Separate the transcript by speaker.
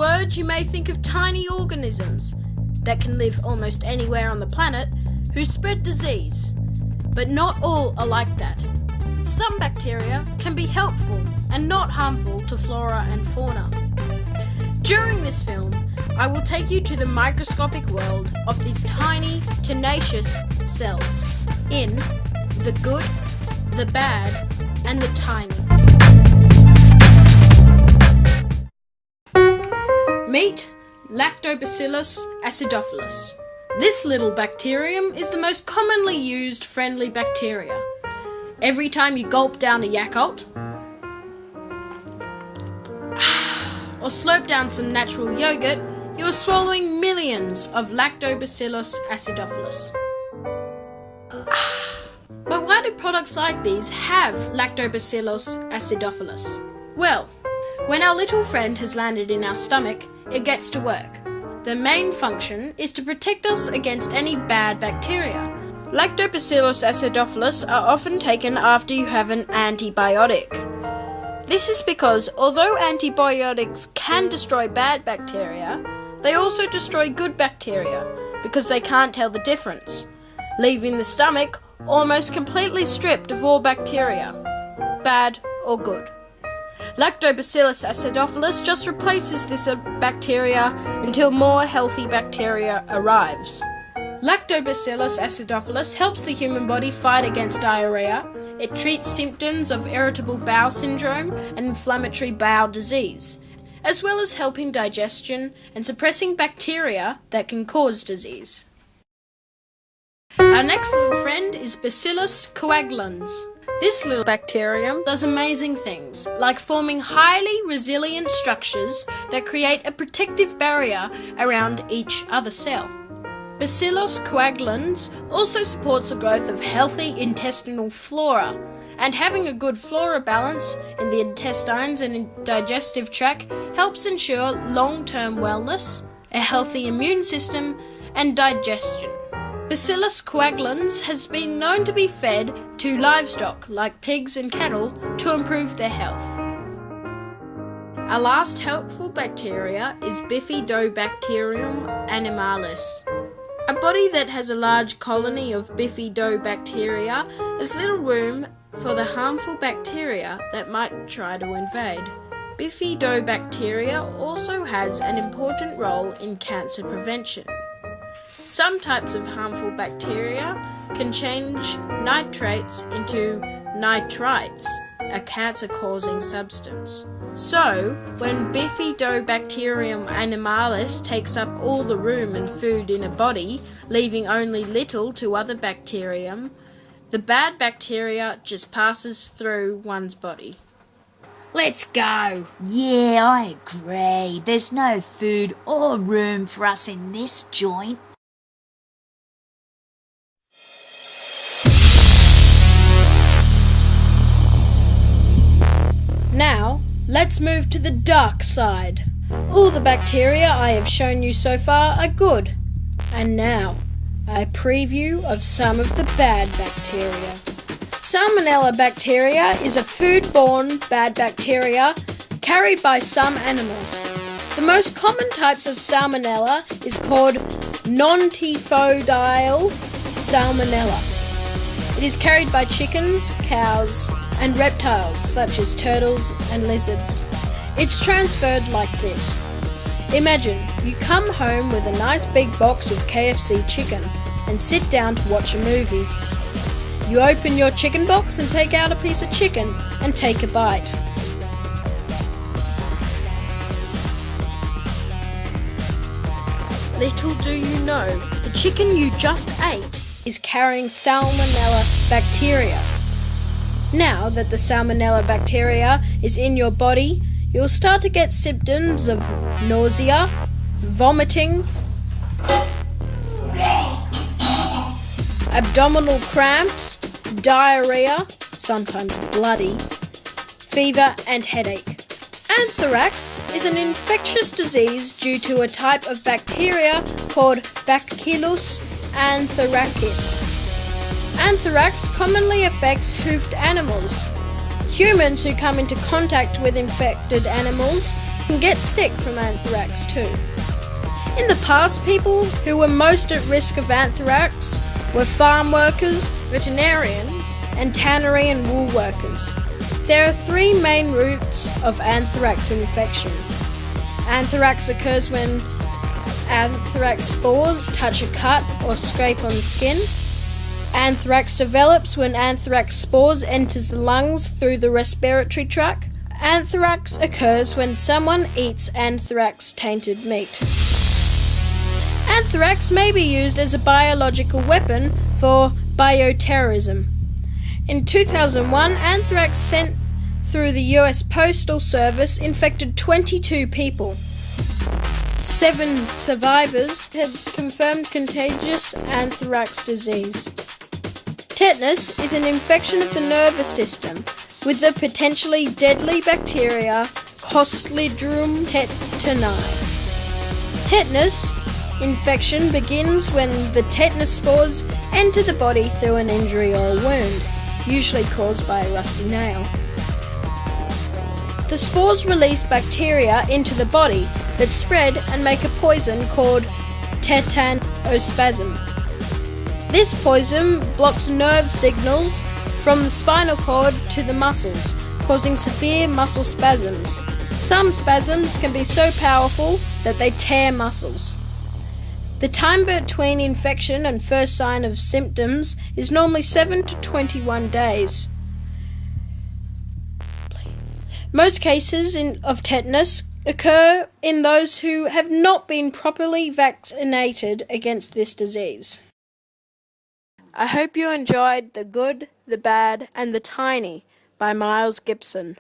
Speaker 1: word, you may think of tiny organisms that can live almost anywhere on the planet who spread disease. But not all are like that. Some bacteria can be helpful and not harmful to flora and fauna. During this film, I will take you to the microscopic world of these tiny, tenacious cells in the good, the bad, and the tiny. Meet Lactobacillus acidophilus. This little bacterium is the most commonly used friendly bacteria. Every time you gulp down a Yakult, or slurp down some natural yogurt, you are swallowing millions of Lactobacillus acidophilus. But why do products like these have Lactobacillus acidophilus? Well, when our little friend has landed in our stomach, it gets to work. The main function is to protect us against any bad bacteria. Lactobacillus acidophilus are often taken after you have an antibiotic. This is because although antibiotics can destroy bad bacteria, they also destroy good bacteria because they can't tell the difference, leaving the stomach almost completely stripped of all bacteria, bad or good. Lactobacillus acidophilus just replaces this bacteria until more healthy bacteria arrives. Lactobacillus acidophilus helps the human body fight against diarrhea. It treats symptoms of irritable bowel syndrome and inflammatory bowel disease, as well as helping digestion and suppressing bacteria that can cause disease. Our next little friend is Bacillus coagulans. This little bacterium does amazing things, like forming highly resilient structures that create a protective barrier around each other cell. Bacillus coagulans also supports the growth of healthy intestinal flora, and having a good flora balance in the intestines and digestive tract helps ensure long-term wellness, a healthy immune system, and digestion. Bacillus coagulans has been known to be fed to livestock like pigs and cattle to improve their health. Our last helpful bacteria is Bifidobacterium animalis. A body that has a large colony of Bifidobacteria has little room for the harmful bacteria that might try to invade. Bifidobacteria also has an important role in cancer prevention. Some types of harmful bacteria can change nitrates into nitrites, a cancer-causing substance. So, when Bifidobacterium animalis takes up all the room and food in a body, leaving only little to other bacterium, the bad bacteria just passes through one's body. Let's go!
Speaker 2: Yeah, I agree. There's no food or room for us in this joint.
Speaker 1: Now, let's move to the dark side. All the bacteria I have shown you so far are good. And now, a preview of some of the bad bacteria. Salmonella bacteria is a food-borne bad bacteria carried by some animals. The most common types of salmonella is called non-typhoidal salmonella. It is carried by chickens, cows, and reptiles such as turtles and lizards. It's transferred like this. Imagine you come home with a nice big box of KFC chicken and sit down to watch a movie. You open your chicken box and take out a piece of chicken and take a bite. Little do you know, the chicken you just ate is carrying salmonella bacteria. Now that the salmonella bacteria is in your body, you'll start to get symptoms of nausea, vomiting, abdominal cramps, diarrhea, sometimes bloody, fever and headache. Anthrax is an infectious disease due to a type of bacteria called Bacillus anthracus. Anthrax commonly affects hoofed animals. Humans who come into contact with infected animals can get sick from anthrax too. In the past, people who were most at risk of anthrax were farm workers, veterinarians, and tannery and wool workers. There are three main routes of anthrax infection. Anthrax occurs when anthrax spores touch a cut or scrape on the skin. Anthrax develops when anthrax spores enters the lungs through the respiratory tract. Anthrax occurs when someone eats anthrax-tainted meat. Anthrax may be used as a biological weapon for bioterrorism. In 2001, anthrax sent through the US Postal Service infected 22 people. 7 survivors had confirmed contagious anthrax disease. Tetanus is an infection of the nervous system with the potentially deadly bacteria Clostridium tetani. Tetanus infection begins when the tetanus spores enter the body through an injury or a wound, usually caused by a rusty nail. The spores release bacteria into the body that spread and make a poison called tetanospasm. This poison blocks nerve signals from the spinal cord to the muscles, causing severe muscle spasms. Some spasms can be so powerful that they tear muscles. The time between infection and first sign of symptoms is normally 7 to 21 days. Most cases of tetanus occur in those who have not been properly vaccinated against this disease. I hope you enjoyed The Good, the Bad and the Tiny by Miles Gibson.